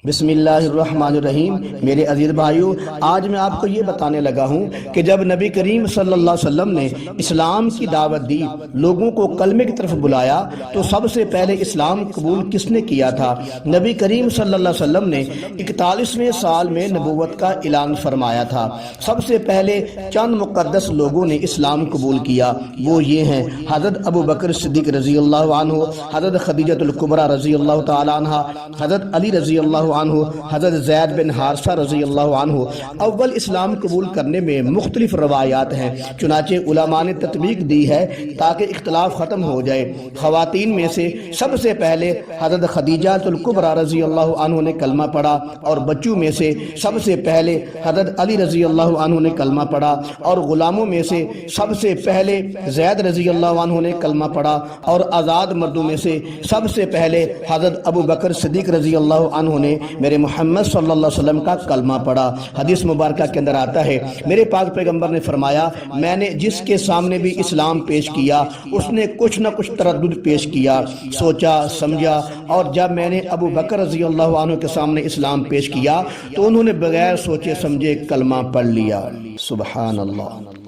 بسم اللہ الرحمن الرحیم۔ میرے عزیز بھائیو، آج میں آپ کو یہ بتانے لگا ہوں کہ جب نبی کریم صلی اللہ علیہ وسلم نے اسلام کی دعوت دی، لوگوں کو کلمے کی طرف بلایا، تو سب سے پہلے اسلام قبول کس نے کیا تھا؟ نبی کریم صلی اللہ علیہ وسلم نے 41ویں سال میں نبوت کا اعلان فرمایا تھا۔ سب سے پہلے چند مقدس لوگوں نے اسلام قبول کیا، وہ یہ ہیں: حضرت ابو بکر صدیق رضی اللہ عنہ، حضرت خدیجہ الکبریٰ رضی اللہ تعالی عنہ، حضرت علی رضی اللہ عنہ، حضرت زید بن حارثہ رضی اللہ عنہ۔ اول اسلام قبول کرنے میں مختلف روایات ہیں، چنانچہ علماء نے تطبیق دی ہے تاکہ اختلاف ختم ہو جائے۔ خواتین میں سے سب سے پہلے حضرت خدیجہ الکبریٰ رضی اللہ عنہ نے کلمہ پڑھا، اور بچوں میں سے سب سے پہلے حضرت علی رضی اللہ عنہ نے کلمہ پڑھا، اور غلاموں میں سے سب سے پہلے زید رضی اللہ عنہ نے کلمہ پڑھا، اور آزاد مردوں میں سے سب سے پہلے حضرت ابو بکر صدیق رضی اللہ عنہ نے میرے محمد صلی اللہ علیہ وسلم کا کلمہ پڑھا۔ حدیث مبارکہ کے اندر آتا ہے، میرے پاک پیغمبر نے فرمایا، میں نے جس کے سامنے بھی اسلام پیش کیا، اس نے کچھ نہ کچھ تردد پیش کیا، سوچا سمجھا، اور جب میں نے ابو بکر رضی اللہ عنہ کے سامنے اسلام پیش کیا تو انہوں نے بغیر سوچے سمجھے کلمہ پڑھ لیا۔ سبحان اللہ۔